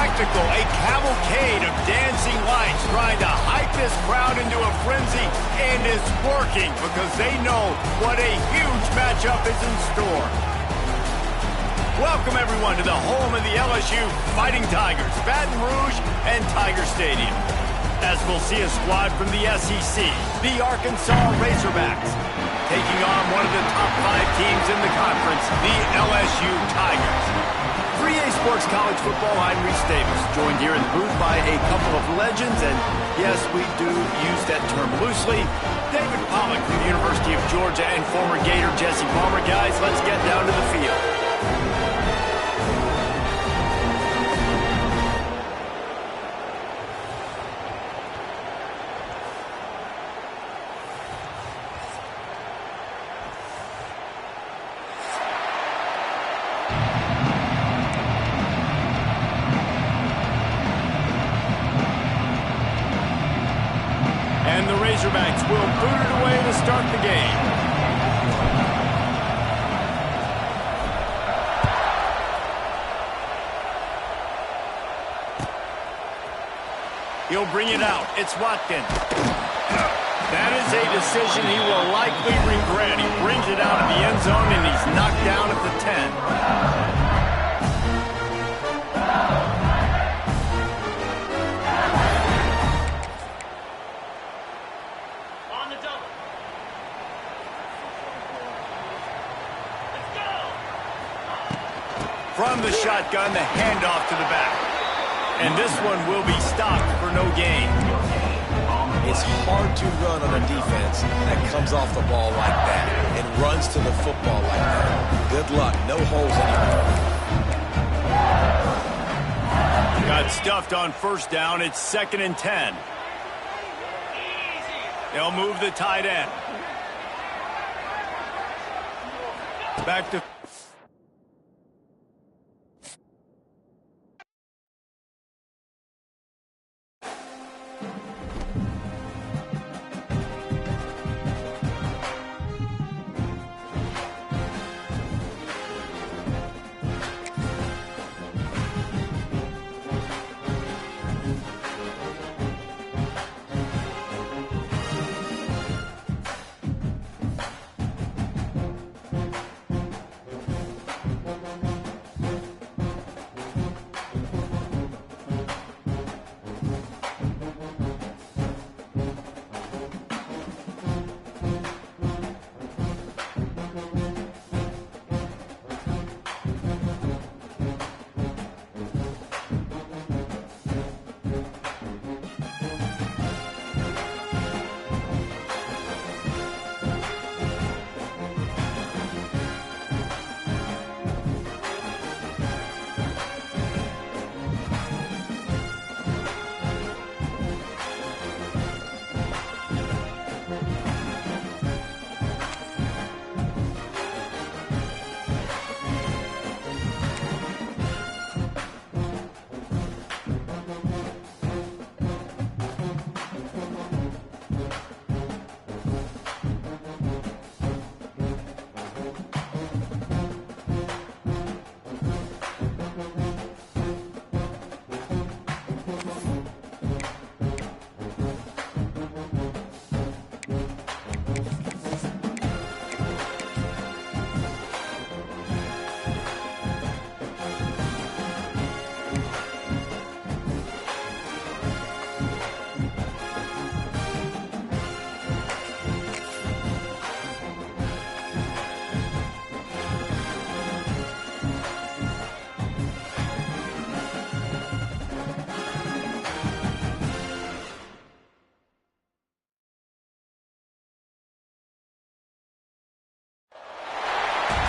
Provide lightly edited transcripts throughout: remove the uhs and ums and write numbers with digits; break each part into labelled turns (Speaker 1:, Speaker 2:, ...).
Speaker 1: spectacle, a cavalcade of dancing lights trying to hype this crowd into a frenzy, and it's working because they know what a huge matchup is in store. Welcome, everyone, to the home of the LSU Fighting Tigers, Baton Rouge and Tiger Stadium. As we'll see a squad from the SEC, the Arkansas Razorbacks, taking on one of the top 5 teams in the conference, the LSU Tigers. 3A Sports College Football, I'm Reese Davis, joined here in the booth by a couple of legends, and yes, we do use that term loosely. David Pollock from the University of Georgia and former Gator Jesse Palmer. Guys, let's get down to the field. And the Razorbacks will boot it away to start the game. He'll bring it out. It's Watkins. That is a decision he will likely regret. He brings it out of the end zone, and he's knocked down at the 10. From the shotgun, the handoff to the back. And this one will be stopped for no gain.
Speaker 2: It's hard to run on a defense that comes off the ball like that and runs to the football like that. Good luck. No holes anywhere.
Speaker 1: Got stuffed on first down. It's 2nd and 10. They'll move the tight end. Back to...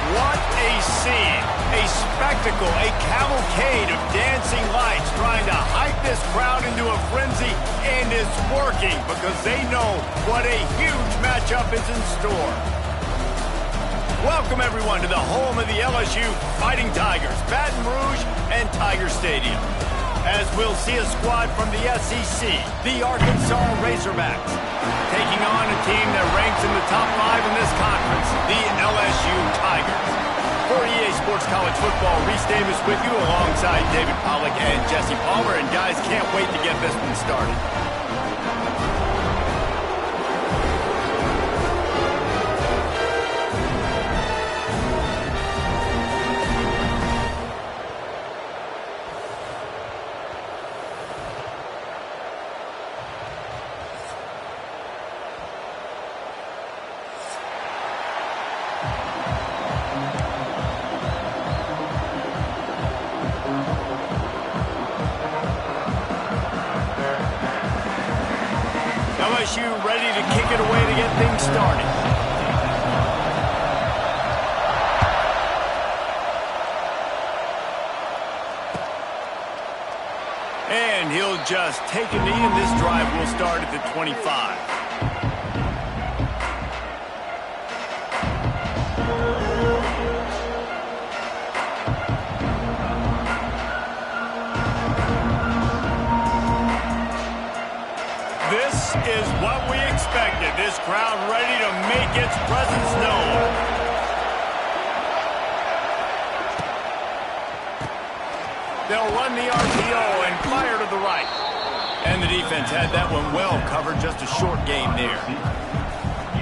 Speaker 1: What a scene, a spectacle, a cavalcade of dancing lights trying to hype this crowd into a frenzy, and it's working because they know what a huge matchup is in store. Welcome, everyone, to the home of the LSU Fighting Tigers, Baton Rouge and Tiger Stadium. As we'll see a squad from the SEC, the Arkansas Razorbacks, taking on a team that ranks in the top 5 in this conference, the LSU Tigers. For EA Sports College College Football. Reese Davis with you alongside David Pollack and Jesse Palmer. And guys, can't wait to get this one started. LSU ready to kick it away to get things started. And he'll just take a knee, and this drive will start at the 25. This is what we expected. This crowd ready to make its presence known. They'll run the RPO and fire to the right. And the defense had that one well covered. Just a short game there.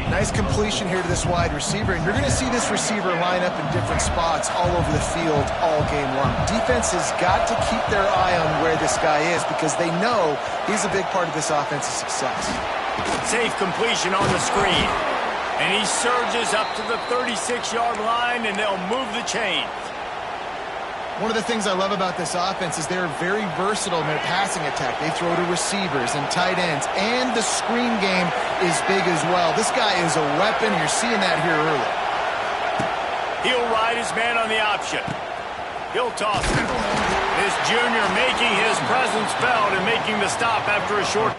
Speaker 3: Nice completion here to this wide receiver, and you're going to see this receiver line up in different spots all over the field all game long. Defense has got to keep their eye on where this guy is because they know he's a big part of this offense's success.
Speaker 1: Safe completion on the screen. And he surges up to the 36-yard line, and they'll move the chains.
Speaker 3: One of the things I love about this offense is they're very versatile in their passing attack. They throw to receivers and tight ends, and the screen game is big as well. This guy is a weapon. You're seeing that here early.
Speaker 1: He'll ride his man on the option. He'll toss it. This junior making his presence felt and making the stop after a short...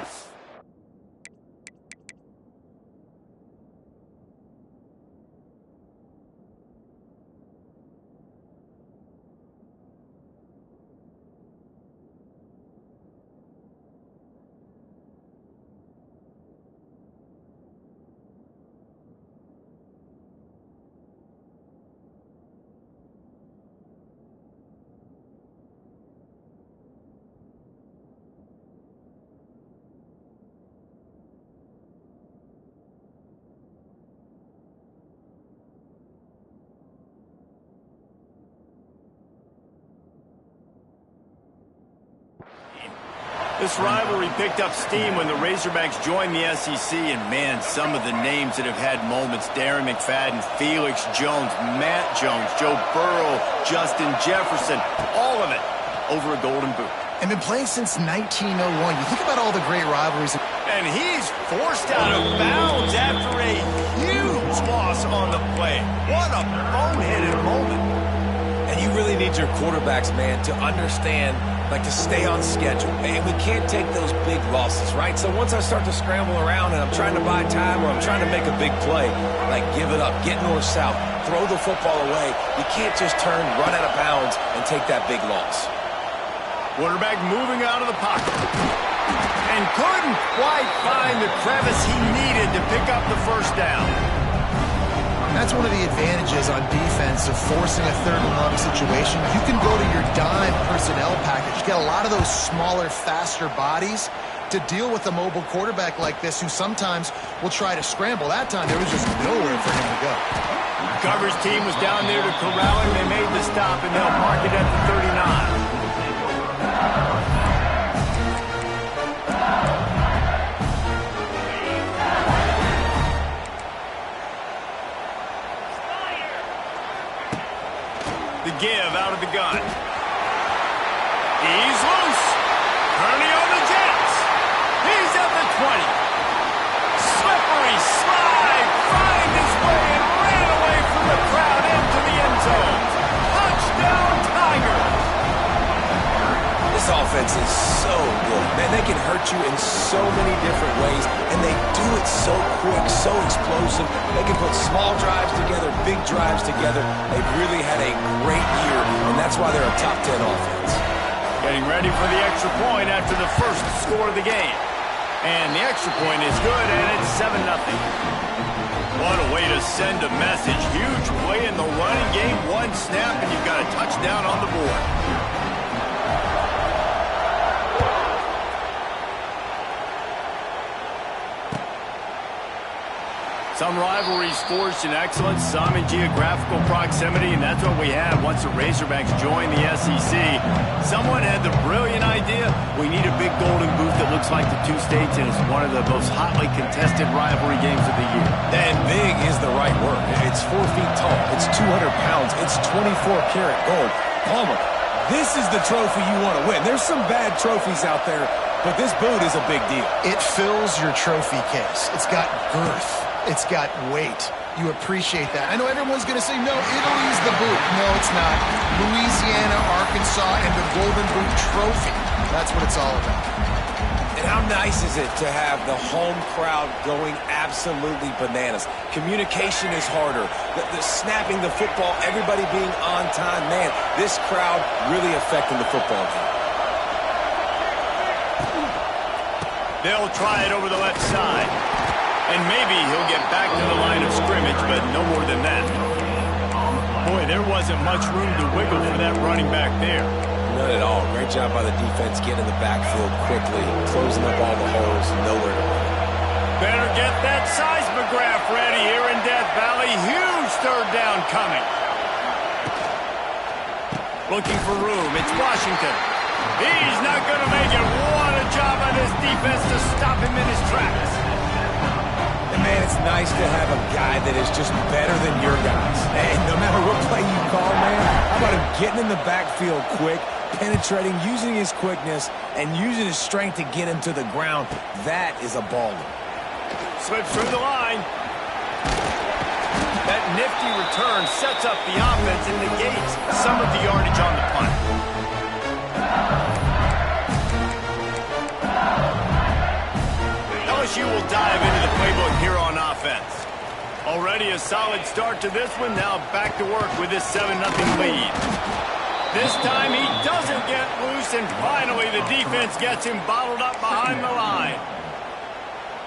Speaker 1: This rivalry picked up steam when the Razorbacks joined the SEC, and man, some of the names that have had moments: Darren McFadden, Felix Jones, Matt Jones, Joe Burrow, Justin Jefferson, all of it over a golden boot.
Speaker 3: And been playing since 1901. You think about all the great rivalries.
Speaker 1: And he's forced out of bounds after a huge loss on the play. What a boneheaded moment.
Speaker 2: And you really need your quarterbacks, man, to understand, like, to stay on schedule. And we can't take those big losses, right? So once I start to scramble around and I'm trying to buy time or I'm trying to make a big play, like, give it up, get north-south, throw the football away. You can't just turn, run out of bounds, and take that big loss.
Speaker 1: Quarterback moving out of the pocket. And couldn't quite find the crevice he needed to pick up the first down.
Speaker 3: That's one of the advantages on defense of forcing a third and long situation. You can go to your dime personnel package. Get a lot of those smaller, faster bodies to deal with a mobile quarterback like this who sometimes will try to scramble. That time, there was just nowhere for him to go.
Speaker 1: Coverage team was down there to corral him. They made the stop, and they'll mark it at the 39. The give out of the gun. He's loose. Kearney on the Jets. He's at the 20. Slippery slide. Find his way and ran away from the crowd into the end zone. Touchdown, Tigers.
Speaker 2: This offense is so good. Man, they can hurt you in so many different ways, and they do it so quick, so explosive. They can put small drives together, big drives together. They've really had a great year, and that's why they're a top 10 offense.
Speaker 1: Getting ready for the extra point after the first score of the game. And the extra point is good, and it's 7-0. What a way to send a message. Huge play in the running game. One snap, and you've got a Some rivalries forged in excellence, some in geographical proximity, and that's what we have once the Razorbacks joined the SEC. Someone had the brilliant idea, we need a big golden boot that looks like the two states, and it's one of the most hotly contested rivalry games of the year.
Speaker 2: And big is the right word. It's 4 feet tall. It's 200 pounds. It's 24-karat gold. Palmer, this is the trophy you want to win. There's some bad trophies out there, but this boot is a big deal.
Speaker 3: It fills your trophy case. It's got girth. It's got weight. You appreciate that. I know everyone's going to say, no, Italy's the boot. No, it's not. Louisiana, Arkansas, and the Golden Boot Trophy. That's what it's all about.
Speaker 2: And how nice is it to have the home crowd going absolutely bananas? Communication is harder. The snapping the football, everybody being on time. Man, this crowd really affecting the football game.
Speaker 1: They'll try it over the left side. And maybe he'll get back to the line of scrimmage, but no more than that. Boy, there wasn't much room to wiggle for that running back there.
Speaker 2: None at all. Great job by the defense getting in the backfield quickly, closing up all the holes, nowhere to run.
Speaker 1: Better get that seismograph ready here in Death Valley. Huge third down coming. Looking for room. It's Washington. He's not going to make it. What a job by this defense to stop him in his tracks.
Speaker 2: And man, it's nice to have a guy that is just better than your guys. And no matter what play you call, man, how about him getting in the backfield quick, penetrating, using his quickness, and using his strength to get him to the ground. That is a baller.
Speaker 1: Slips through the line. That nifty return sets up the offense and negates some of the yardage on the punt. LSU will dive into the playbook here on offense. Already a solid start to this one. Now back to work with this 7-0 lead. This time he doesn't get loose, and finally the defense gets him bottled up behind the line.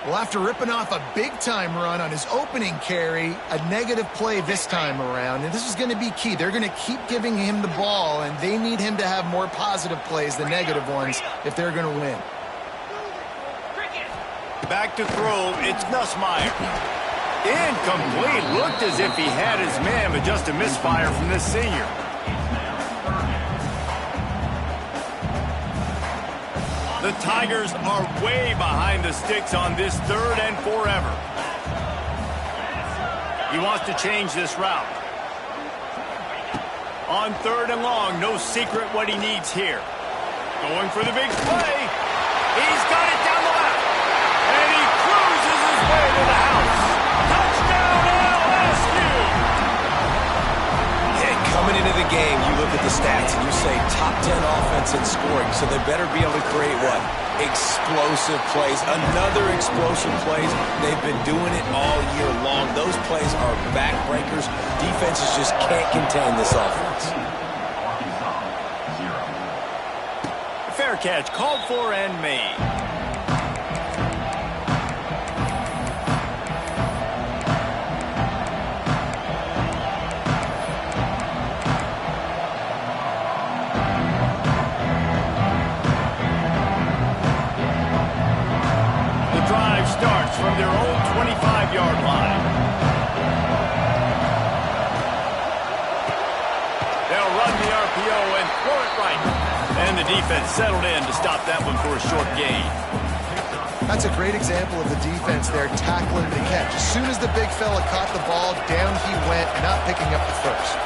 Speaker 3: Well, after ripping off a big-time run on his opening carry, a negative play this time around, and this is going to be key. They're going to keep giving him the ball, and they need him to have more positive plays than negative ones if they're going to win.
Speaker 1: Back to throw, it's Nussmeier. Incomplete. Looked as if he had his man, but just a misfire from this senior. The Tigers are way behind the sticks on this third and forever. He wants to change this route. On third and long, no secret what he needs here. Going for the big play. He's got it down the left. And he cruises his way to the house. Touchdown LSU!
Speaker 2: And coming into the game, you look at the stats and you say top 10 offense in scoring, so they better be able to create what? Explosive plays. Another explosive plays. They've been doing it all year long. Those plays are backbreakers. Defenses just can't contain this offense.
Speaker 1: Fair catch, called for and made. Starts from their own 25-yard line. They'll run the RPO and throw it right. And the defense settled in to stop that one for a short gain.
Speaker 3: That's a great example of the defense there tackling the catch. As soon as the big fella caught the ball, down he went, not picking up the first.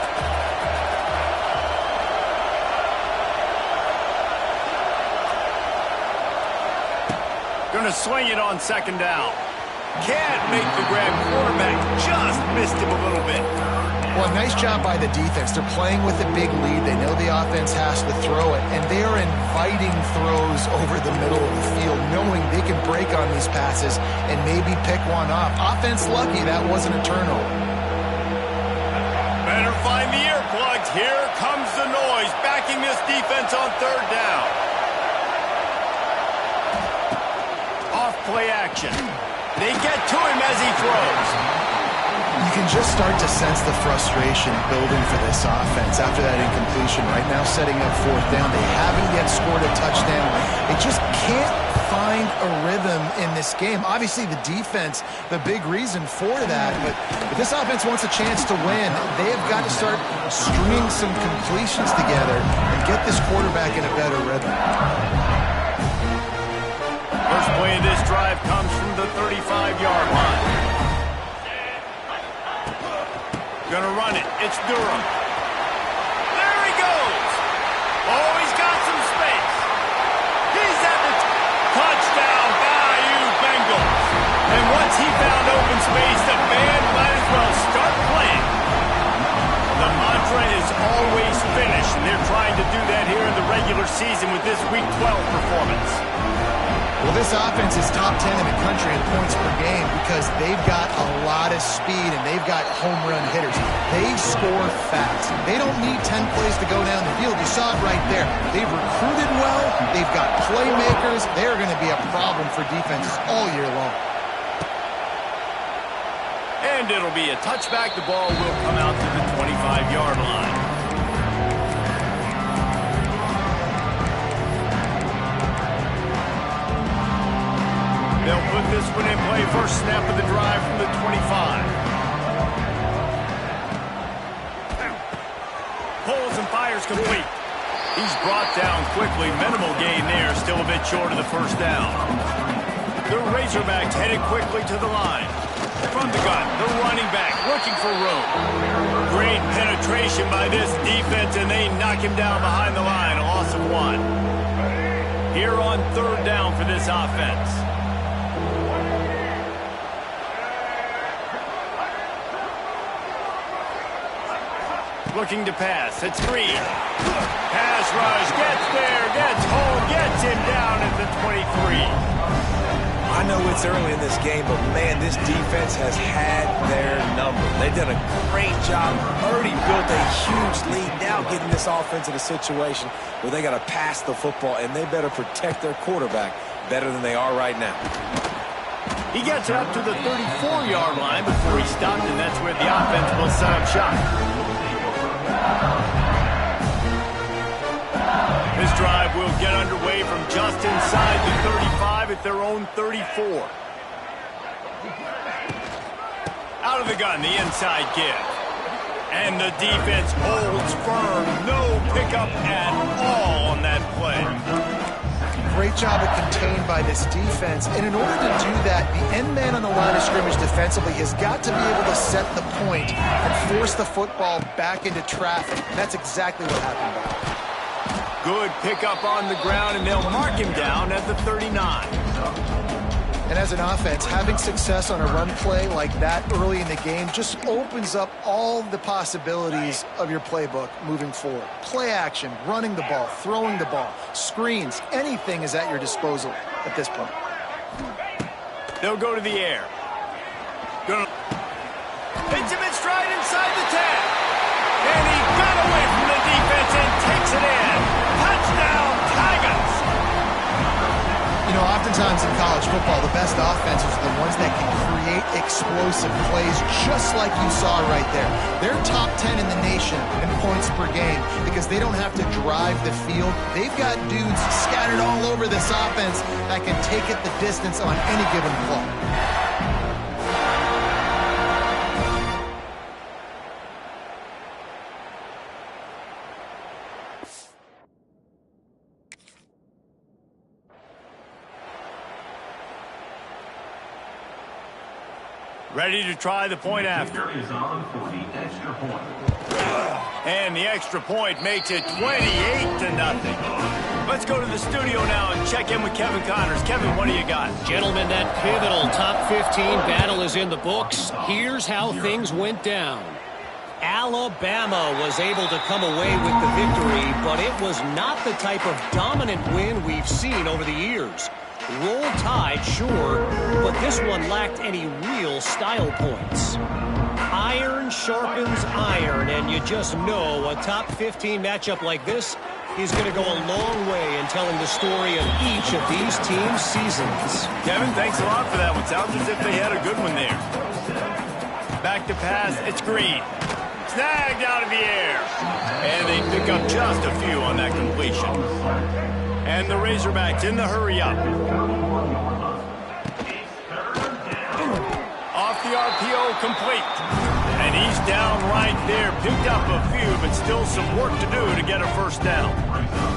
Speaker 1: Going to swing it on second down. Can't make the grab. Quarterback just missed him a little bit.
Speaker 3: Well, nice job by the defense. They're playing with a big lead. They know the offense has to throw it, and they are inviting throws over the middle of the field, knowing they can break on these passes and maybe pick one off. Offense lucky that wasn't a turnover.
Speaker 1: Better find the earplugs. Here comes the noise, backing this defense on third down. Off-play action. They get to him as he throws.
Speaker 3: You can just start to sense the frustration building for this offense after that incompletion. Right now setting up fourth down. They haven't yet scored a touchdown. They just can't find a rhythm in this game. Obviously, the defense, the big reason for that. But if this offense wants a chance to win, they have got to start stringing some completions together and get this quarterback in a better rhythm.
Speaker 1: First play of this drive comes from the 35-yard line. Gonna run it. It's Durham. There he goes. Oh, he's got some space. He's at the touchdown, Bayou Bengals. And once he found open space, the band might as well start playing. The mantra is always finish, and they're trying to do that here in the regular season with this Week 12 performance.
Speaker 3: Well, this offense is top 10 in the country in points per game because they've got a lot of speed and they've got home run hitters. They score fast. They don't need 10 plays to go down the field. You saw it right there. They've recruited well. They've got playmakers. They're going to be a problem for defenses all year long.
Speaker 1: And it'll be a touchback. The ball will come out to the 25-yard line. They'll put this one in play. First snap of the drive from the 25. Pulls and fires complete. He's brought down quickly. Minimal gain there. Still a bit short of the first down. The Razorbacks headed quickly to the line. From the gun, the running back looking for room. Great penetration by this defense, and they knock him down behind the line. A loss of 1. Here on third down for this offense. Looking to pass. It's Green. Pass rush. Gets there. Gets home. Gets him down at the 23.
Speaker 2: I know it's early in this game, but, man, this defense has had their number. They've done a great job. Already built a huge lead. Now getting this offense in a situation where they got to pass the football, and they better protect their quarterback better than they are right now.
Speaker 1: He gets it up to the 34-yard line before he stopped, and that's where the offense will set up shop. This drive will get underway from just inside the 35 at their own 34. Out of the gun, the inside give. And the defense holds firm. No pickup at all on that play.
Speaker 3: Great job of contained by this defense. And in order to do that, the end man on the line of scrimmage defensively has got to be able to set the point and force the football back into traffic. And that's exactly what happened back.
Speaker 1: Good pickup on the ground, and they'll mark him down at the 39.
Speaker 3: And as an offense, having success on a run play like that early in the game just opens up all the possibilities of your playbook moving forward. Play action, running the ball, throwing the ball, screens, anything is at your disposal at this point.
Speaker 1: They'll go to the air. Hits him in stride inside the 10. And he got away from the defense and takes it in. Touchdown, Tigers!
Speaker 3: You know, oftentimes in college football, the best offenses are the ones that can create explosive plays just like you saw right there. They're top 10 in the nation in points per game because they don't have to drive the field. They've got dudes scattered all over this offense that can take it the distance on any given play.
Speaker 1: Ready to try the point after.
Speaker 4: Is on for the extra point.
Speaker 1: And the extra point makes it 28-0. Let's go to the studio now and check in with Kevin Connors. Kevin, what do you got?
Speaker 5: Gentlemen, that pivotal top 15 battle is in the books. Here's how things went down. Alabama was able to come away with the victory, but it was not the type of dominant win we've seen over the years. Roll Tide, sure, but this one lacked any real style points. Iron sharpens iron, and you just know a top 15 matchup like this is going to go a long way in telling the story of each of these teams' seasons.
Speaker 1: Kevin, thanks a lot for that one. Sounds as if they had a good one there. Back to pass, it's Green. Snagged out of the air. And they pick up just a few on that completion. And the Razorbacks in the hurry-up. Off the RPO, complete. And he's down right there. Picked up a few, but still some work to do to get a first down.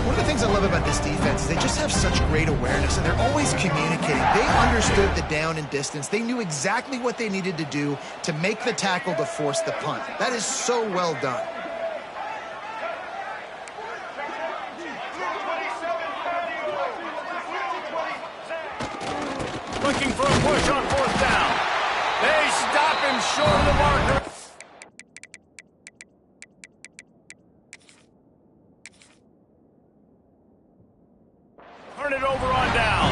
Speaker 3: One of the things I love about this defense is they just have such great awareness, and they're always communicating. They understood the down and distance. They knew exactly what they needed to do to make the tackle to force the punt. That is so well done.
Speaker 1: Looking for a push on fourth down. They stop him short of the marker. Turn it over on down.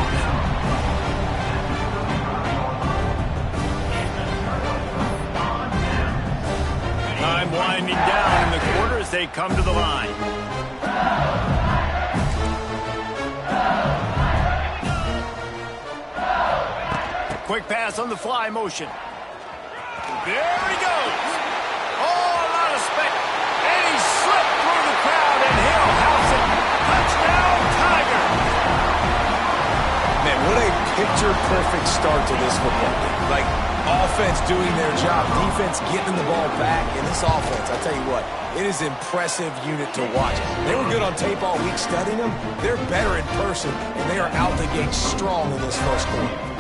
Speaker 1: Time winding down in the quarter as they come to the line. Quick pass on the fly motion. There he goes. Oh, a lot of spec. And he slipped through the crowd, and he'll house it. Touchdown, Tiger.
Speaker 2: Man, what a picture-perfect start to this football game. Like, offense doing their job, defense getting the ball back, and this offense, I'll tell you what, it is an impressive unit to watch. They were good on tape all week studying them. They're better in person, and they are out the gate strong in this first quarter.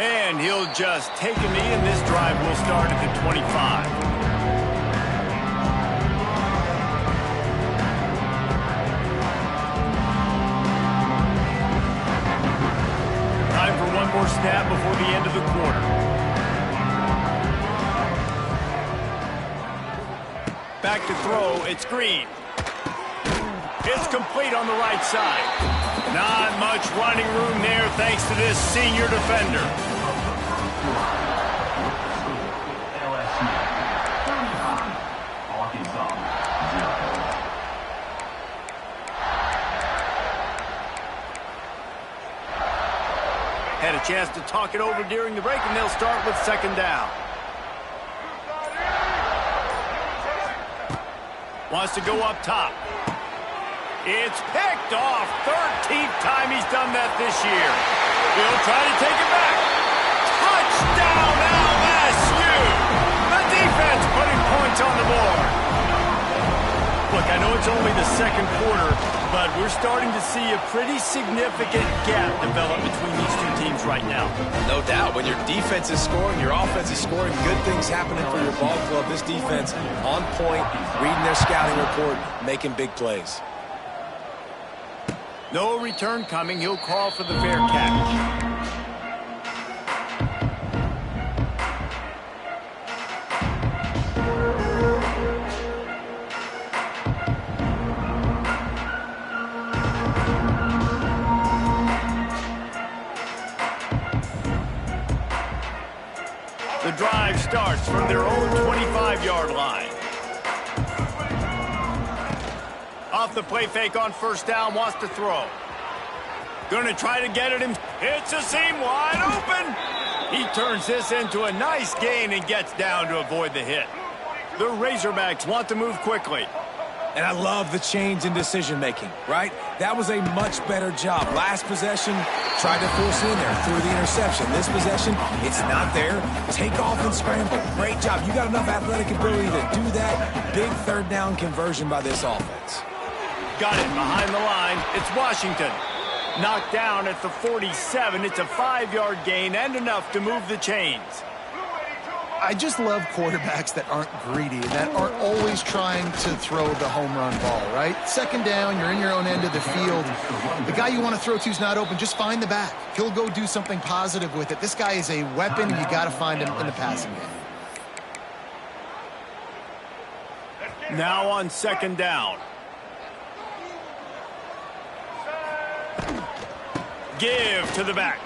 Speaker 1: And he'll just take a knee, and this drive will start at the 25. Time for one more snap before the end of the quarter. Back to throw, it's Green. It's complete on the right side. Not much running room there thanks to this senior defender. Had a chance to talk it over during the break, and they'll start with second down. Wants to go up top. It's picked off. 13th time he's done that this year. He'll try to take it back. Touchdown, LSU! The defense putting points on the board. Look, I know it's only the second quarter, but we're starting to see a pretty significant gap develop between these two teams right now.
Speaker 2: No doubt. When your defense is scoring, your offense is scoring, good things happening for your ball club. This defense on point, reading their scouting report, making big plays.
Speaker 1: No return coming. He'll call for the fair catch. The drive starts from their own 25-yard line. Off the play fake on first down, wants to throw. Gonna try to get at him. It's a seam wide open. He turns this into a nice gain and gets down to avoid the hit. The Razorbacks want to move quickly.
Speaker 2: And I love the change in decision-making, right? That was a much better job. Last possession, tried to force it in there, threw the interception. This possession, it's not there. Take off and scramble. Great job. You got enough athletic ability to do that. Big third down conversion by this offense.
Speaker 1: Got it behind the line. It's Washington. Knocked down at the 47. It's a 5-yard gain and enough to move the chains.
Speaker 3: I just love quarterbacks that aren't greedy, that aren't always trying to throw the home run ball, right? Second down, you're in your own end of the field. The guy you want to throw to is not open. Just find the back. He'll go do something positive with it. This guy is a weapon, and you got to find him in the passing game.
Speaker 1: Now on second down. Give to the back.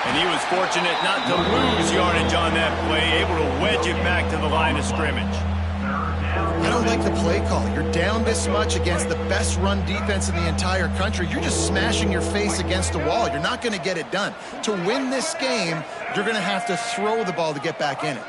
Speaker 1: And he was fortunate not to lose yardage on that play, able to wedge it back to the line of scrimmage.
Speaker 3: I don't like the play call. You're down this much against the best run defense in the entire country. You're just smashing your face against the wall. You're not going to get it done. To win this game, you're going to have to throw the ball to get back in it.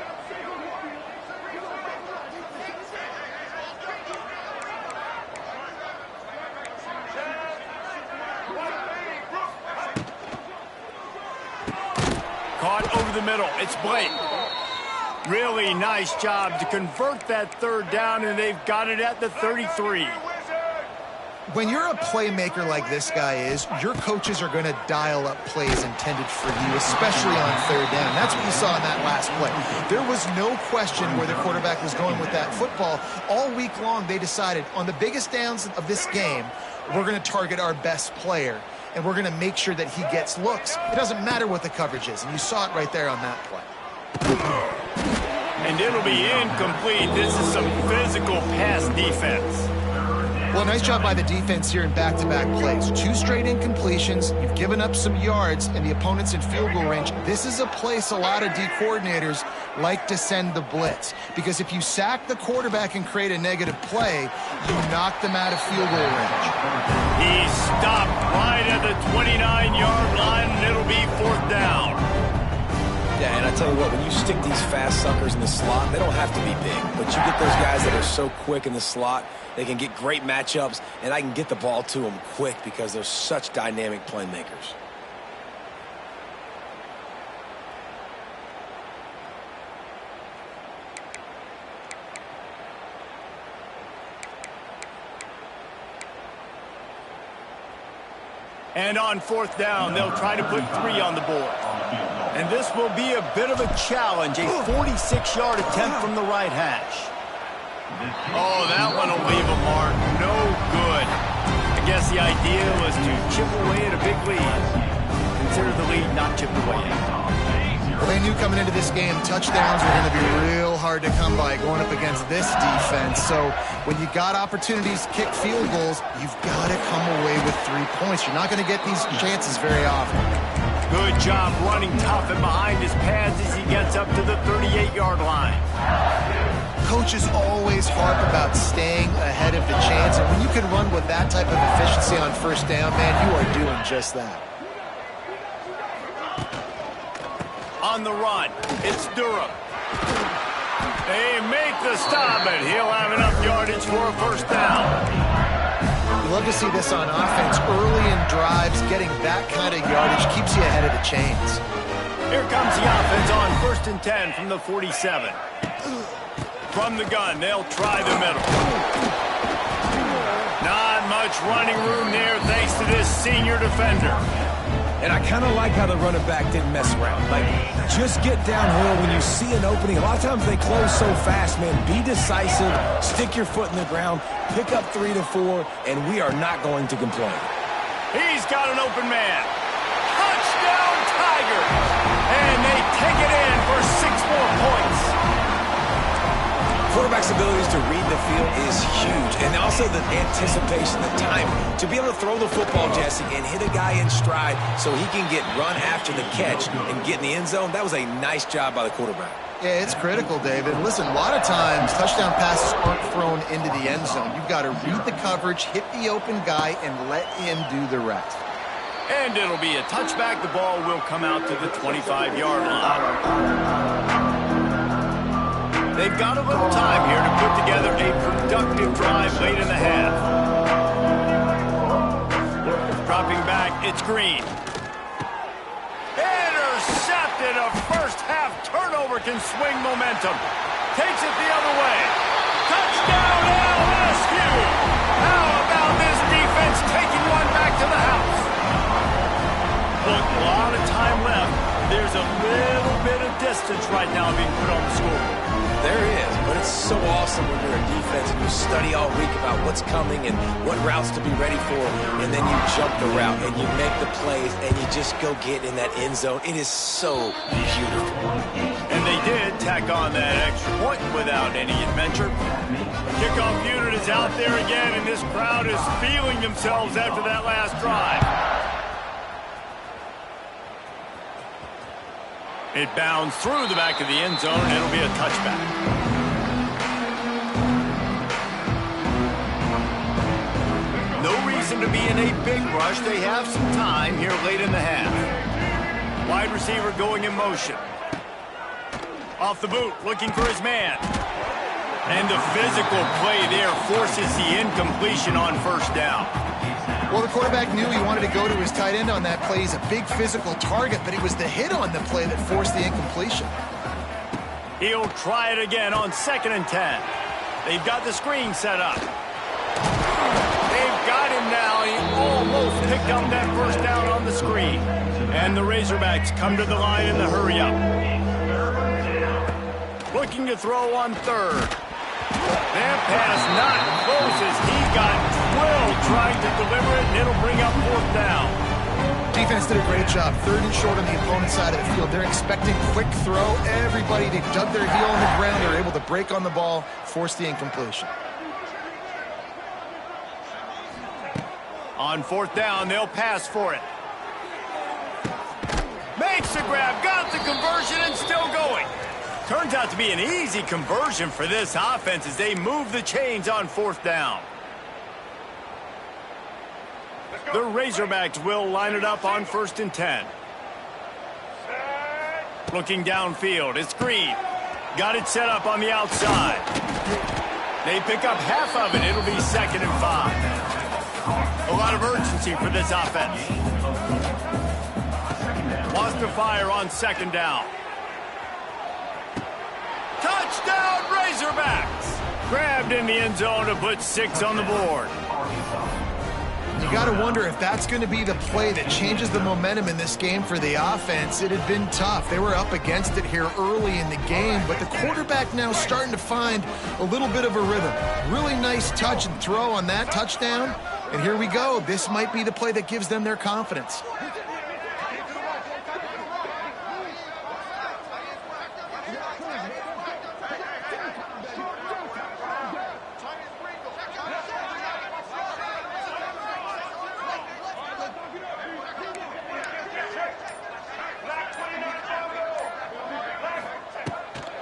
Speaker 1: caught over the middle. It's Blake. Really nice job to convert that third down, and they've got it at the 33.
Speaker 3: When you're a playmaker like this guy is, your coaches are going to dial up plays intended for you, especially on third down. That's what you saw in that last play. There was no question where the quarterback was going with that football. All week long, they decided on the biggest downs of this game, we're going to target our best player, and we're going to make sure that he gets looks. It doesn't matter what the coverage is, and you saw it right there on that play.
Speaker 1: And it'll be incomplete. This is some physical pass defense.
Speaker 3: Well, nice job by the defense here in back-to-back plays. 2 straight incompletions. You've given up some yards, and the opponent's in field goal range. This is a place a lot of D coordinators like to send the blitz, because if you sack the quarterback and create a negative play, you knock them out of field goal range.
Speaker 1: He stopped right at the 29-yard line, and it'll be 4th down.
Speaker 2: Yeah, and I tell you what, when you stick these fast suckers in the slot, they don't have to be big. But you get those guys that are so quick in the slot, they can get great matchups, and I can get the ball to them quick because they're such dynamic playmakers.
Speaker 1: And on 4th down, they'll try to put 3 on the board. And this will be a bit of a challenge, a 46-yard attempt from the right hash. Oh, that one will leave a mark. No good. I guess the idea was to chip away at a big lead. Consider the lead not chipped away yet.
Speaker 3: Well, they knew coming into this game, touchdowns were going to be real hard to come by going up against this defense. So when you got opportunities to kick field goals, you've got to come away with 3 points. You're not going to get these chances very often.
Speaker 1: Good job running tough and behind his pads as he gets up to the 38-yard line.
Speaker 3: Coaches always harp about staying ahead of the chains, and when you can run with that type of efficiency on 1st down, man, you are doing just that.
Speaker 1: On the run, it's Durham. They make the stop, and he'll have enough yardage for a 1st down.
Speaker 3: You love to see this on offense. Early in drives, getting that kind of yardage keeps you ahead of the chains.
Speaker 1: Here comes the offense on 1st and 10 from the 47. From the gun, they'll try the middle. Not much running room there thanks to this senior defender.
Speaker 2: And I kind of like how the running back didn't mess around. Like, just get downhill when you see an opening. A lot of times they close so fast, man. Be decisive, stick your foot in the ground, pick up 3 to 4, and we are not going to complain.
Speaker 1: He's got an open man. Touchdown, Tigers! And they take it in for 6 more points.
Speaker 2: Quarterback's abilities to read the field is huge, and also the anticipation, the time to be able to throw the football, Jesse, and hit a guy in stride so he can get run after the catch and get in the end zone. That was a nice job by the quarterback.
Speaker 3: Yeah, it's critical, David. Listen, a lot of times touchdown passes aren't thrown into the end zone. You've got to read the coverage, hit the open guy, and let him do the rest.
Speaker 1: And it'll be a touchback. The ball will come out to the 25-yard line. They've got a little time here to put together a productive drive late in the half. Dropping back, it's Green. Intercepted. A first-half turnover can swing momentum. Takes it the other way. Touchdown, LSU! How about this defense taking one back to the house? Look, a lot of time left. There's a little bit of distance right now being put on the scoreboard.
Speaker 2: There is, but it's so awesome when you're a defense and you study all week about what's coming and what routes to be ready for, and then you jump the route and you make the plays and you just go get in that end zone. It is so beautiful.
Speaker 1: And they did tack on that extra point without any adventure. Kickoff unit is out there again, and this crowd is feeling themselves after that last drive. It bounds through the back of the end zone, and it'll be a touchback. No reason to be in a big rush. They have some time here late in the half. Wide receiver going in motion. Off the boot, looking for his man. And the physical play there forces the incompletion on 1st down.
Speaker 3: Well, the quarterback knew he wanted to go to his tight end on that play. He's a big physical target, but it was the hit on the play that forced the incompletion.
Speaker 1: He'll try it again on 2nd and 10. They've got the screen set up. They've got him now. He almost picked up that first down on the screen. And the Razorbacks come to the line in the hurry-up. Looking to throw on 3rd. That pass not close as he got drilled trying to deliver it, and it'll bring up 4th down.
Speaker 3: Defense did a great job. 3rd and short on the opponent's side of the field. They're expecting quick throw. Everybody, they dug their heel on the ground. They're able to break on the ball, force the incompletion.
Speaker 1: On 4th down, they'll pass for it. Makes the grab, got the conversion, and still going. Turns out to be an easy conversion for this offense as they move the chains on 4th down. The Razorbacks will line it up on 1st and 10. Looking downfield, it's Green. Got it set up on the outside. They pick up half of it. It'll be 2nd and 5. A lot of urgency for this offense. Wants to fire on 2nd down. Touchdown, Razorbacks! Grabbed in the end zone to put 6 on the board.
Speaker 3: You got to wonder if that's going to be the play that changes the momentum in this game for the offense. It had been tough. They were up against it here early in the game, but the quarterback now starting to find a little bit of a rhythm. Really nice touch and throw on that touchdown. And here we go. This might be the play that gives them their confidence.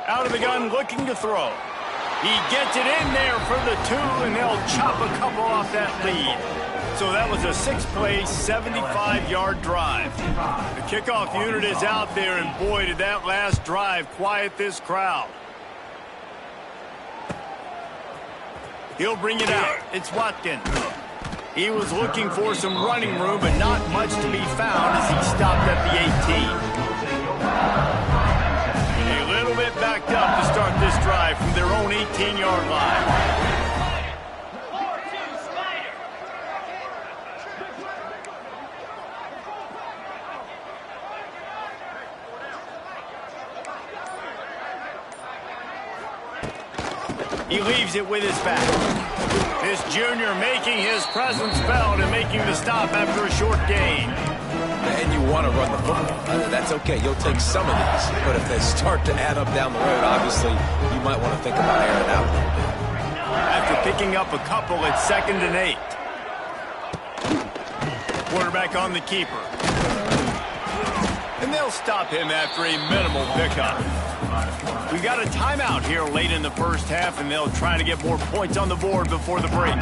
Speaker 1: Out of the gun, looking to throw. He gets it in there for the 2, and they'll chop a couple off that lead. So that was a 6-play, 75-yard drive. The kickoff unit is out there, and boy, did that last drive quiet this crowd. He'll bring it out. It's Watkins. He was looking for some running room, but not much to be found as he stopped at the 18. Backed up to start this drive from their own 18-yard line. He leaves it with his back. This junior making his presence felt and making the stop after a short gain.
Speaker 2: And you want to run the football. That's okay. You'll take some of these. But if they start to add up down the road, obviously, you might want to think about airing it out a little bit.
Speaker 1: After picking up a couple, it's 2nd and 8. Quarterback on the keeper. And they'll stop him after a minimal pickup. We got a timeout here late in the first half, and they'll try to get more points on the board before the break.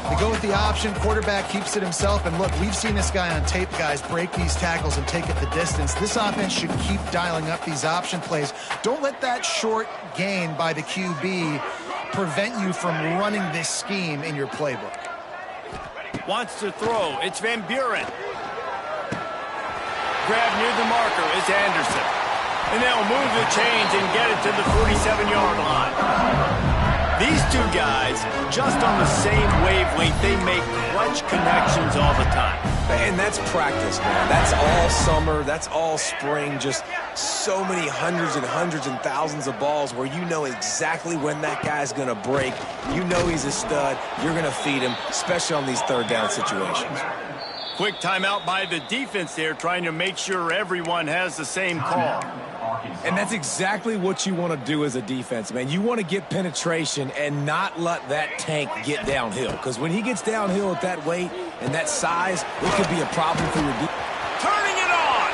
Speaker 3: They go with the option. Quarterback keeps it himself. And look, we've seen this guy on tape, guys, break these tackles and take it the distance. This offense should keep dialing up these option plays. Don't let that short gain by the QB prevent you from running this scheme in your playbook.
Speaker 1: Wants to throw. It's Van Buren. Grab near the marker. It's Anderson. And they'll move the chains and get it to the 47-yard line. These two guys, just on the same wavelength, they make clutch connections all the time.
Speaker 2: And that's practice, man. That's all summer. That's all spring. Just so many hundreds and hundreds and thousands of balls where you know exactly when that guy's going to break. You know he's a stud. You're going to feed him, especially on these 3rd down situations.
Speaker 1: Quick timeout by the defense there, trying to make sure everyone has the same call.
Speaker 2: And that's exactly what you want to do as a defense, man. You want to get penetration and not let that tank get downhill. Because when he gets downhill at that weight and that size, it could be a problem for your defense.
Speaker 1: Turning it on!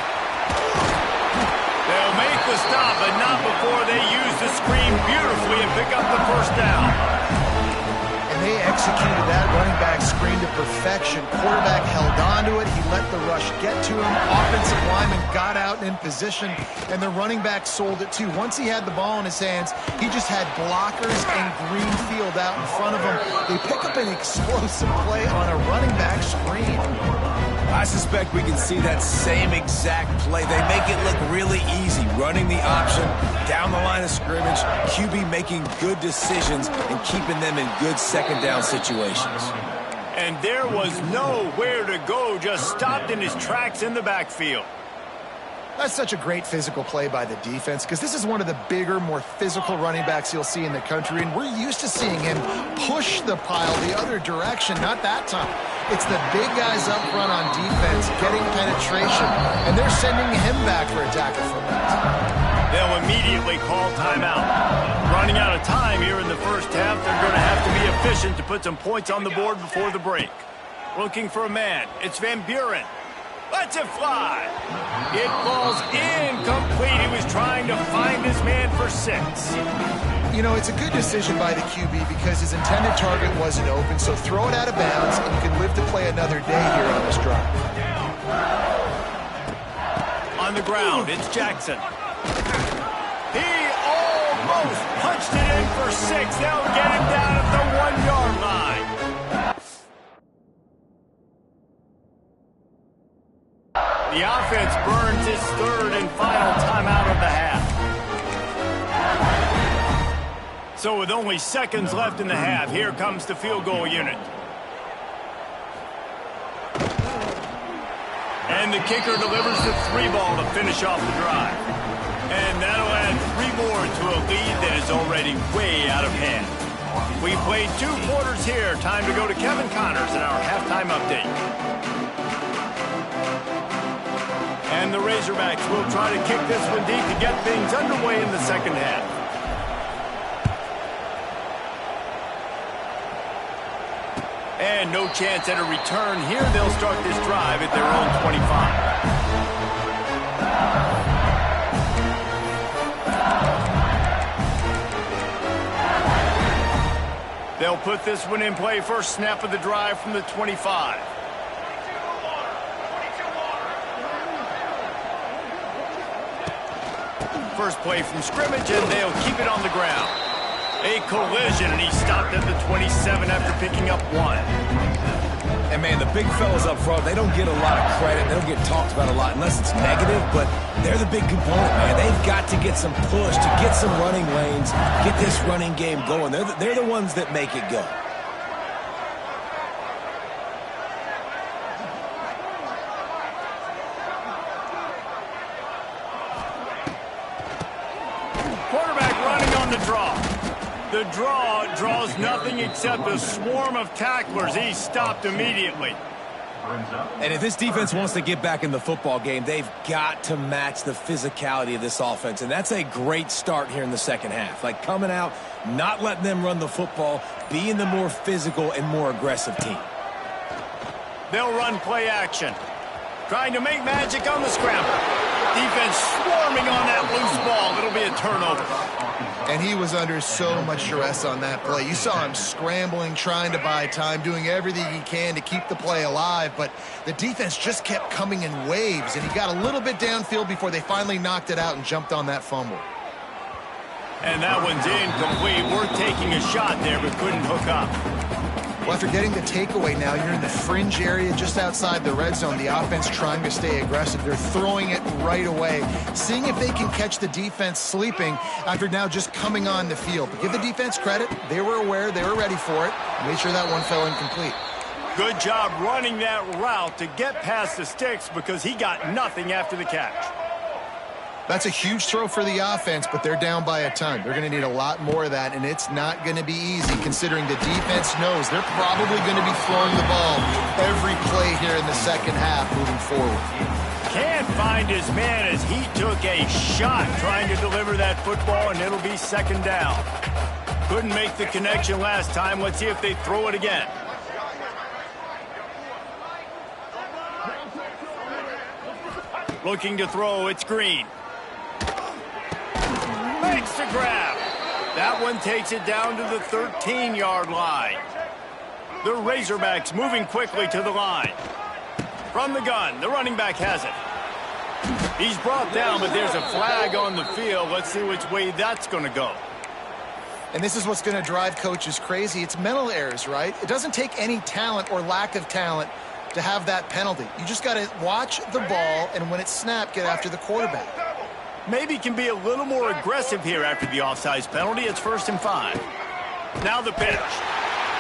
Speaker 1: They'll make the stop, but not before they use the screen beautifully and pick up the first down.
Speaker 3: And they executed that running back screen to perfection. Quarterback held on to it. He let the rush get to him. Offensive lineman got got out and in position, and the running back sold it too. Once he had the ball in his hands, he just had blockers and green field out in front of him. They pick up an explosive play on a running back screen.
Speaker 2: I suspect we can see that same exact play. They make it look really easy, running the option down the line of scrimmage, QB making good decisions and keeping them in good second down situations.
Speaker 1: And there was nowhere to go, just stopped in his tracks in the backfield.
Speaker 3: That's such a great physical play by the defense because this is one of the bigger, more physical running backs you'll see in the country, and we're used to seeing him push the pile the other direction, not that time. It's the big guys up front on defense getting penetration, and they're sending him back for a tackle for that.
Speaker 1: They'll immediately call timeout. Running out of time here in the first half, they're going to have to be efficient to put some points on the board before the break. Looking for a man. It's Van Buren. Lets it fly. It falls incomplete. He was trying to find his man for 6.
Speaker 3: You know, it's a good decision by the QB because his intended target wasn't open, so throw it out of bounds, and you can live to play another day here on this drive.
Speaker 1: On the ground, it's Jackson. He almost punched it in for 6. They'll get him down at the 1-yard line. The offense burns its third and final timeout of the half. So with only seconds left in the half, here comes the field goal unit. And the kicker delivers the 3 ball to finish off the drive. And that'll add 3 more to a lead that is already way out of hand. We played 2 quarters here. Time to go to Kevin Connors in our halftime update. And the Razorbacks will try to kick this one deep to get things underway in the second half. And no chance at a return here. They'll start this drive at their own 25. They'll put this one in play. First snap of the drive from the 25. First play from scrimmage, and they'll keep it on the ground. A collision, and he stopped at the 27 after picking up 1.
Speaker 2: And, man, the big fellas up front, they don't get a lot of credit. They don't get talked about a lot unless it's negative, but they're the big component, man. They've got to get some push, to get some running lanes, get this running game going. They're the ones that make it go.
Speaker 1: The draw draws nothing except a swarm of tacklers. He's stopped immediately.
Speaker 2: And if this defense wants to get back in the football game, they've got to match the physicality of this offense. And that's a great start here in the second half. Like coming out, not letting them run the football, being the more physical and more aggressive team.
Speaker 1: They'll run play action. Trying to make magic on the scramble. Defense swarming on that loose ball. It'll be a turnover.
Speaker 3: And he was under so much stress on that play. You saw him scrambling, trying to buy time, doing everything he can to keep the play alive, but the defense just kept coming in waves, and he got a little bit downfield before they finally knocked it out and jumped on that fumble.
Speaker 1: And that one's incomplete. Worth taking a shot there, but couldn't hook up.
Speaker 3: Well, after getting the takeaway now, you're in the fringe area just outside the red zone. The offense trying to stay aggressive. They're throwing it right away, seeing if they can catch the defense sleeping after now just coming on the field. But give the defense credit. They were aware. They were ready for it. Made sure that one fell incomplete.
Speaker 1: Good job running that route to get past the sticks because he got nothing after the catch.
Speaker 3: That's a huge throw for the offense, but they're down by a ton. They're going to need a lot more of that, and it's not going to be easy considering the defense knows they're probably going to be throwing the ball every play here in the second half moving forward.
Speaker 1: Can't find his man as he took a shot trying to deliver that football, and it'll be second down. Couldn't make the connection last time. Let's see if they throw it again. Looking to throw, it's Green. Makes the grab. That one takes it down to the 13-yard line. The Razorbacks moving quickly to the line. From the gun, the running back has it. He's brought down, but there's a flag on the field. Let's see which way that's going to go.
Speaker 3: And this is what's going to drive coaches crazy. It's mental errors, right? It doesn't take any talent or lack of talent to have that penalty. You just got to watch the ball, and when it's snapped, get after the quarterback.
Speaker 1: Maybe can be a little more aggressive here after the offsides penalty. It's 1st and 5. Now the pitch.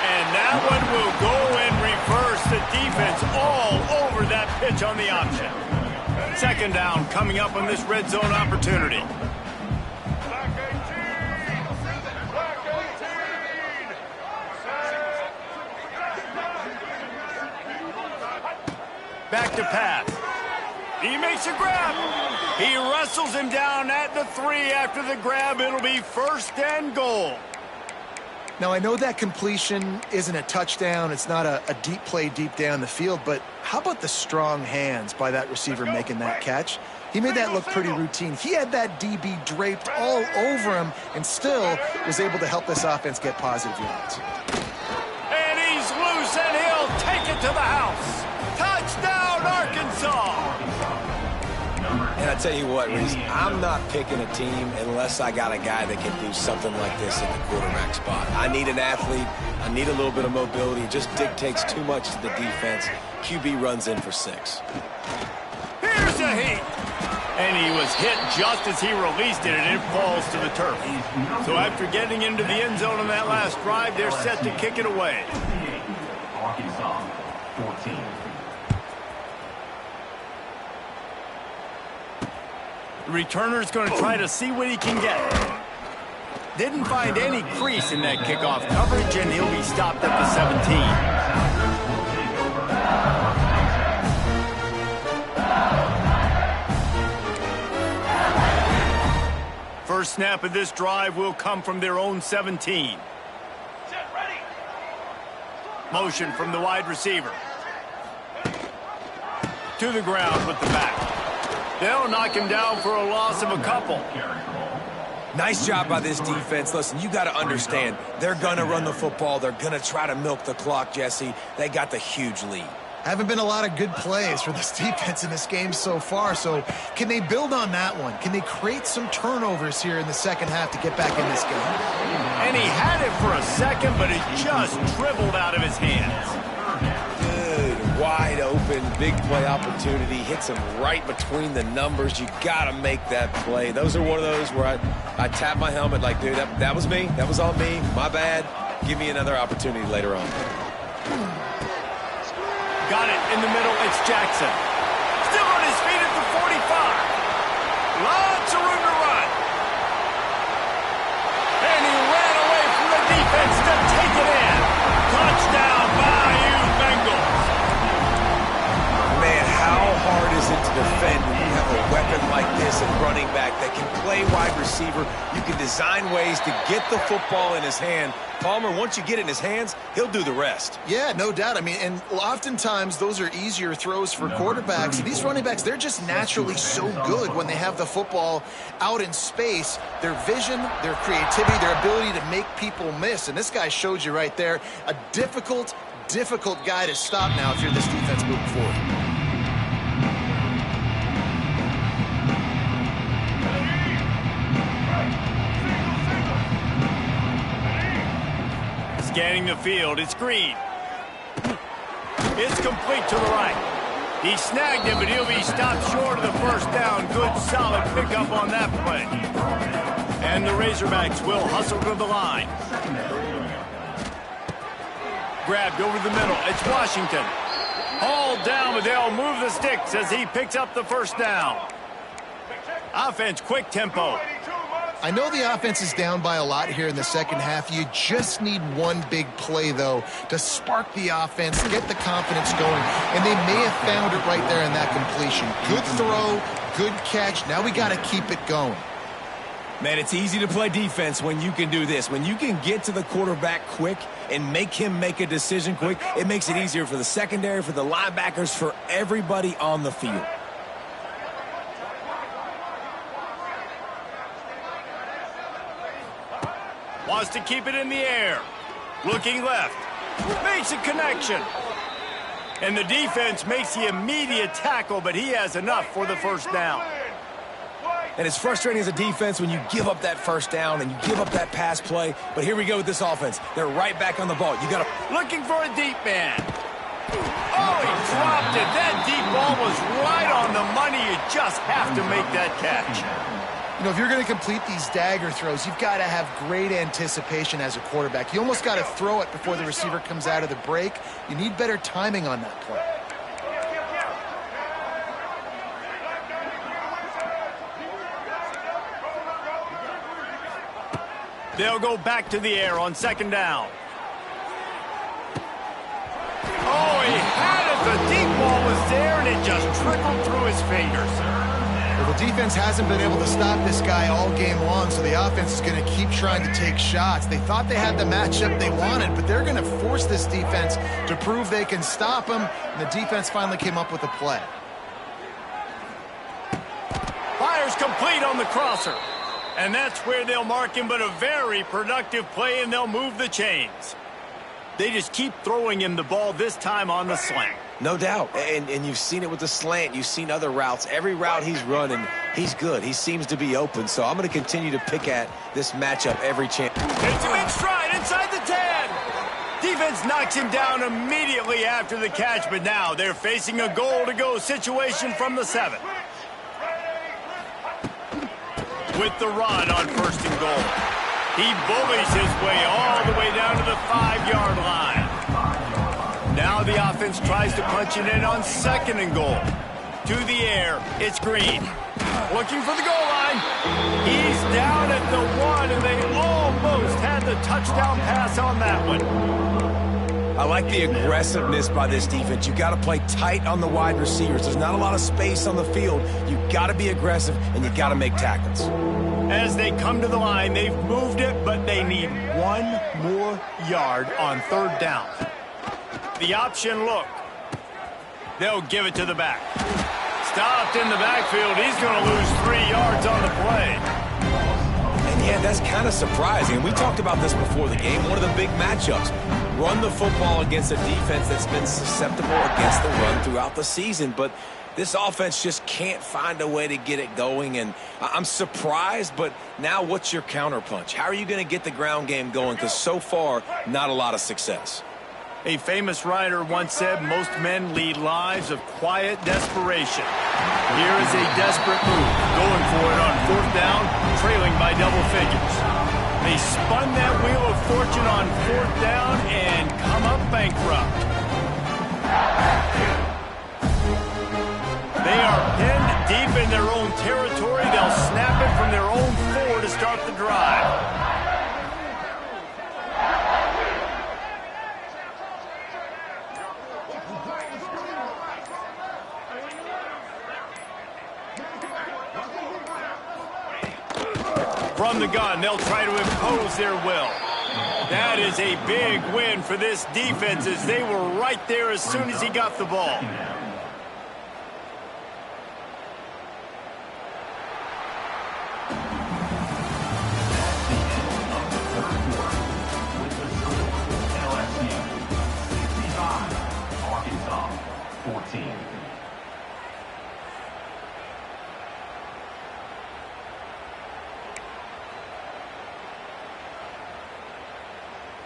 Speaker 1: And that one will go and reverse the defense all over that pitch on the option. 2nd down coming up on this red zone opportunity. Back to pass. He makes a grab. He wrestles him down at the 3 after the grab. It'll be 1st and goal.
Speaker 3: Now, I know that completion isn't a touchdown. It's not a deep play deep down the field, but how about the strong hands by that receiver making that catch? He made that look pretty routine. He had that DB draped all over him and still was able to help this offense get positive yards.
Speaker 1: And he's loose, and he'll take it to the house. Touchdown, Arkansas!
Speaker 2: And I tell you what, Reese, I'm not picking a team unless I got a guy that can do something like this at the quarterback spot. I need an athlete. I need a little bit of mobility. It just dictates too much to the defense. QB runs in for 6.
Speaker 1: Here's a heat. And he was hit just as he released it, and it falls to the turf. So after getting into the end zone on that last drive, they're set to kick it away.
Speaker 4: Arkansas, 14.
Speaker 1: The returner's going to try to see what he can get. Didn't find any crease in that kickoff coverage, and he'll be stopped at the 17. First snap of this drive will come from their own 17. Motion from the wide receiver. To the ground with the back. They'll knock him down for a loss of a couple.
Speaker 2: Nice job by this defense. Listen, you got to understand, they're going to run the football. They're going to try to milk the clock, Jesse. They got the huge lead.
Speaker 3: Haven't been a lot of good plays for this defense in this game so far, so can they build on that one? Can they create some turnovers here in the second half to get back in this game?
Speaker 1: And he had it for a second, but it just dribbled out of his hands.
Speaker 2: Good, wide open, big play opportunity. Hits him right between the numbers. You got to make that play. Those are one of those where I tap my helmet like, dude, that was me. That was all me. My bad. Give me another opportunity later on.
Speaker 1: Got it in the middle. It's Jackson. Still on his feet at the 45. Lots of room to run. And he ran away from the defense to take it in. Touchdown, Bayou Bengals.
Speaker 2: Man, how hard is it to defend when you have a weapon like this at running back that can play wide receiver? You can design ways to get the football in his hand. Palmer, once you get it in his hands, he'll do the rest.
Speaker 3: Yeah, no doubt. I mean, and oftentimes those are easier throws for quarterbacks. These running backs, they're just naturally so good when they have the football out in space. Their vision, their creativity, their ability to make people miss. And this guy showed you right there, a difficult guy to stop now if you're this defense moving forward.
Speaker 1: Scanning the field, it's Green. It's complete to the right. He snagged him, but he'll be stopped short of the first down. Good, solid pickup on that play. And the Razorbacks will hustle to the line. Grabbed over the middle. It's Washington. Hauled down, but they'll move the sticks as he picks up the first down. Offense, quick tempo.
Speaker 3: I know the offense is down by a lot here in the second half. You just need one big play, though, to spark the offense, get the confidence going, and they may have found it right there in that completion. Good throw, good catch. Now we got to keep it going.
Speaker 2: Man, it's easy to play defense when you can do this. When you can get to the quarterback quick and make him make a decision quick, it makes it easier for the secondary, for the linebackers, for everybody on the field.
Speaker 1: Wants to keep it in the air. Looking left. Makes a connection. And the defense makes the immediate tackle, but he has enough for the first down.
Speaker 2: And it's frustrating as a defense when you give up that first down and you give up that pass play. But here we go with this offense. They're right back on the ball. You got to...
Speaker 1: Looking for a deep man. Oh, he dropped it. That deep ball was right on the money. You just have to make that catch.
Speaker 3: You know, if you're going to complete these dagger throws, you've got to have great anticipation as a quarterback. You almost got to throw it before the receiver comes out of the break. You need better timing on that play.
Speaker 1: They'll go back to the air on second down. Oh, he had it. The deep ball was there, and it just trickled through his fingers.
Speaker 3: Well, the defense hasn't been able to stop this guy all game long, so the offense is going to keep trying to take shots. They thought they had the matchup they wanted, but they're going to force this defense to prove they can stop him, and the defense finally came up with a play.
Speaker 1: Fires complete on the crosser. And that's where they'll mark him, but a very productive play, and they'll move the chains. They just keep throwing him the ball, this time on the slant.
Speaker 2: No doubt, and you've seen it with the slant. You've seen other routes. Every route he's running, he's good. He seems to be open, so I'm going to continue to pick at this matchup every chance.
Speaker 1: It's him in stride inside the 10. Defense knocks him down immediately after the catch, but now they're facing a goal-to-go situation from the 7. With the run on first and goal. He bullies his way all the way down to the 5-yard line. Now the offense tries to punch it in on second and goal. To the air, it's Green. Looking for the goal line. He's down at the 1, and they almost had the touchdown pass on that one.
Speaker 2: I like the aggressiveness by this defense. You got to play tight on the wide receivers. There's not a lot of space on the field. You got to be aggressive, and you got to make tackles.
Speaker 1: As they come to the line, they've moved it, but they need one more yard on third down. The option look. They'll give it to the back. Stopped in the backfield. He's going to lose 3 yards on the play.
Speaker 2: And yeah, that's kind of surprising. We talked about this before the game. One of the big matchups. Run the football against a defense that's been susceptible against the run throughout the season. But this offense just can't find a way to get it going. And I'm surprised, but now what's your counterpunch? How are you going to get the ground game going? Because so far, not a lot of success.
Speaker 1: A famous writer once said, most men lead lives of quiet desperation. Here is a desperate move, going for it on fourth down, trailing by double figures. They spun that wheel of fortune on fourth down and come up bankrupt. They are pinned deep in their own territory. They'll snap it from their own 4 to start the drive. From the gun, they'll try to impose their will. That is a big win for this defense, as they were right there as soon as he got the ball.
Speaker 4: Arkansas 14.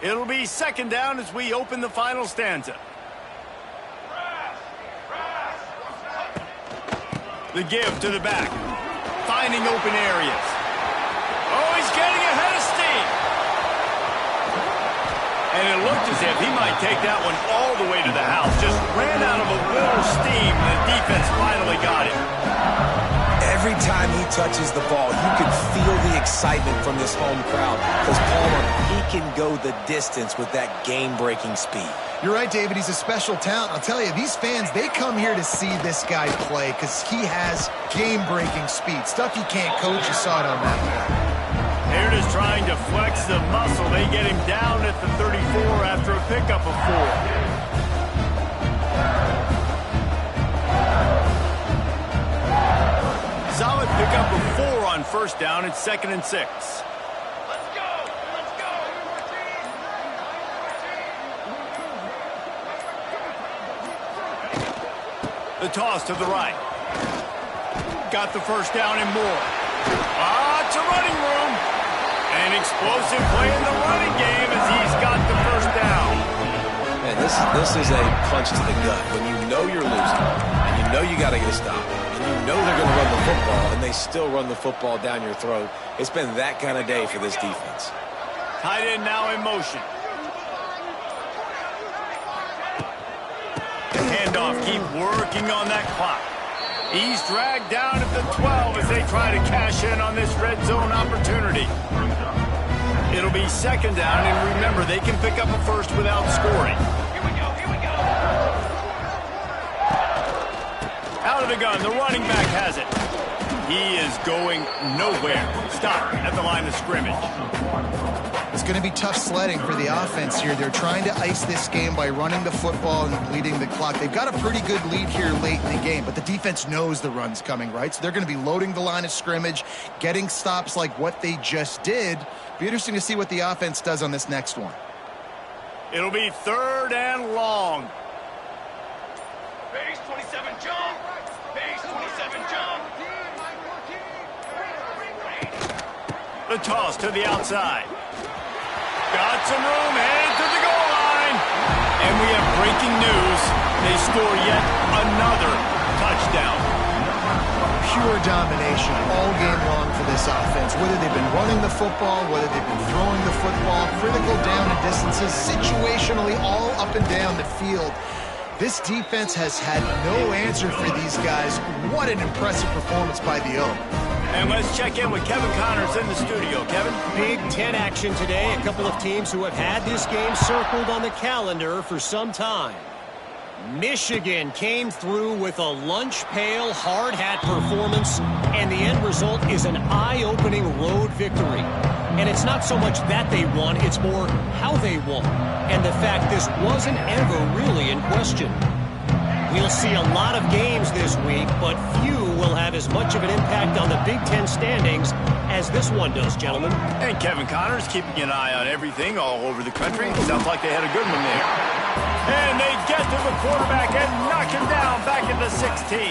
Speaker 1: It'll be second down as we open the final stanza. The give to the back. Finding open areas. Oh, he's getting ahead of steam. And it looked as if he might take that one all the way to the house. Just ran out of a little steam, and the defense finally got him.
Speaker 2: Every time he touches the ball, you can feel the excitement from this home crowd. Because Palmer, he can go the distance with that game-breaking speed.
Speaker 3: You're right, David. He's a special talent. I'll tell you, these fans, they come here to see this guy play because he has game-breaking speed. Stuff you can't coach. You saw it on that play.
Speaker 1: They're just trying to flex the muscle. They get him down at the 34 after a pickup of 4. Solid pickup of 4 on first down. It's 2nd and 6. The toss to the right. Got the first down and more. Lots of running room. An explosive play in the running game as he's got the first down.
Speaker 2: Man, this is a punch to the gut. When you know you're losing, and you know you got to get a stop, and you know they're going to run the football, and they still run the football down your throat. It's been that kind of day for this defense.
Speaker 1: Tight end now in motion. The handoff, keep working on that clock. He's dragged down at the 12 as they try to cash in on this red zone opportunity. It'll be second down, and remember, they can pick up a first without scoring.
Speaker 4: Here we go.
Speaker 1: Out of the gun, the running back has it. He is going nowhere. Stop at the line of scrimmage.
Speaker 3: It's going to be tough sledding for the offense here. They're trying to ice this game by running the football and bleeding the clock. They've got a pretty good lead here late in the game, but the defense knows the run's coming, right? So they're going to be loading the line of scrimmage, getting stops like what they just did. Be interesting to see what the offense does on this next one.
Speaker 1: It'll be third and long.
Speaker 4: Base 27 jump. Base 27 jump.
Speaker 1: The toss to the outside. Got some room, headed to the goal line. And we have breaking news. They score yet another touchdown.
Speaker 3: Pure domination all game long for this offense. Whether they've been running the football, whether they've been throwing the football, critical down and distances, situationally all up and down the field. This defense has had no answer for these guys. What an impressive performance by the O.
Speaker 1: And let's check in with Kevin Connors in the studio. Kevin?
Speaker 5: Big Ten action today. A couple of teams who have had this game circled on the calendar for some time. Michigan came through with a lunch pail hard hat performance, and the end result is an eye-opening road victory. And it's not so much that they won, it's more how they won, and the fact this wasn't ever really in question. We'll see a lot of games this week, but few will have as much of an impact on the Big Ten standings as this one does, gentlemen.
Speaker 1: And Kevin Connors keeping an eye on everything all over the country. Sounds like they had a good one there. And they get to the quarterback and knock him down back at the 16.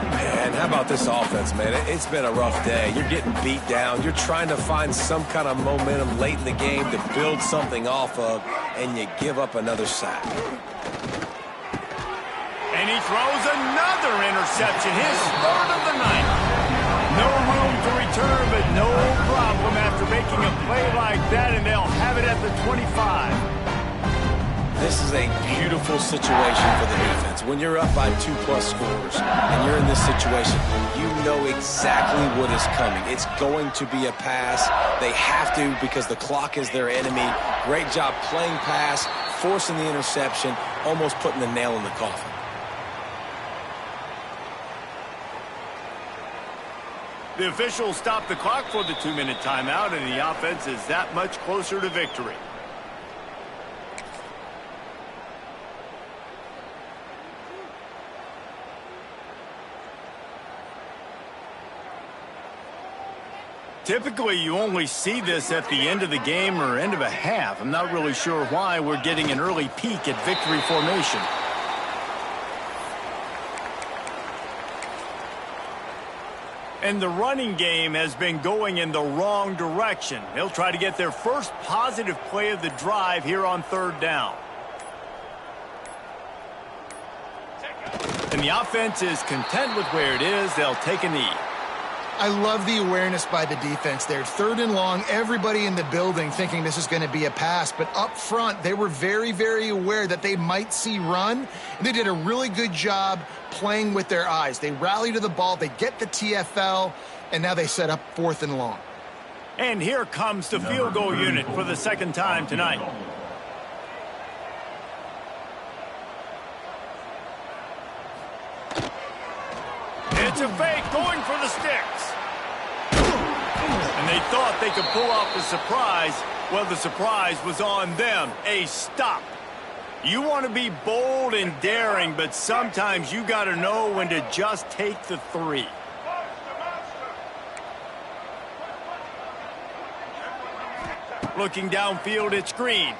Speaker 2: Man, how about this offense, man? It's been a rough day. You're getting beat down. You're trying to find some kind of momentum late in the game to build something off of, and you give up another sack.
Speaker 1: And he throws another interception, his third of the night. No room to return, but no problem after making a play like that, and they'll have it at the 25.
Speaker 2: This is a beautiful situation for the defense. When you're up by 2+ scores and you're in this situation, you know exactly what is coming. It's going to be a pass. They have to because the clock is their enemy. Great job playing pass, forcing the interception, almost putting the nail in the coffin.
Speaker 1: The officials stopped the clock for the 2-minute timeout, and the offense is that much closer to victory. Typically, you only see this at the end of the game or end of a half. I'm not really sure why we're getting an early peek at victory formation. And the running game has been going in the wrong direction. They'll try to get their first positive play of the drive here on third down. And the offense is content with where it is. They'll take a knee.
Speaker 3: I love the awareness by the defense there. Third and long, everybody in the building thinking this is going to be a pass. But up front, they were very, very aware that they might see run. And they did a really good job playing with their eyes. They rally to the ball, they get the TFL, and now they set up fourth and long.
Speaker 1: And here comes the field goal unit for the second time tonight. It's a fake, going for the sticks. And they thought they could pull off the surprise. Well, the surprise was on them. A stop. You want to be bold and daring, but sometimes you got to know when to just take the 3. Looking downfield, it's Green.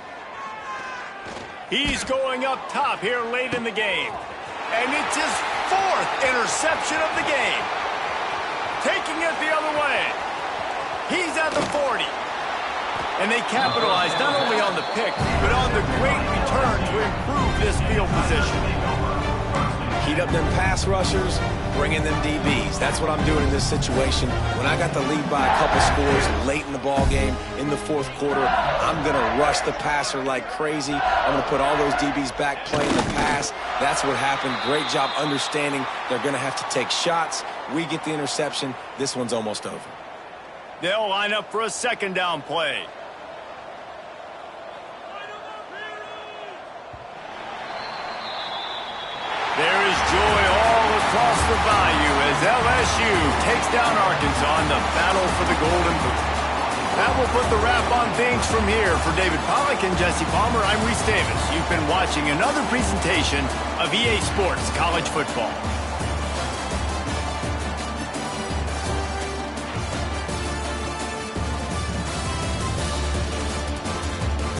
Speaker 1: He's going up top here late in the game. And it's his 4th interception of the game. Taking it the other way. He's at the 40. And they capitalize not only on the pick, but on the great return to improve this field position.
Speaker 2: Heat up them pass rushers, bring in them DBs. That's what I'm doing in this situation. When I got the lead by a couple scores late in the ball game, in the 4th quarter, I'm going to rush the passer like crazy. I'm going to put all those DBs back playing the pass. That's what happened. Great job understanding they're going to have to take shots. We get the interception. This one's almost over.
Speaker 1: They'll line up for a 2nd down play. There is joy all across the bayou as LSU takes down Arkansas in the battle for the Golden Boot. That will put the wrap on things from here. For David Pollack and Jesse Palmer, I'm Reese Davis. You've been watching another presentation of EA Sports College Football.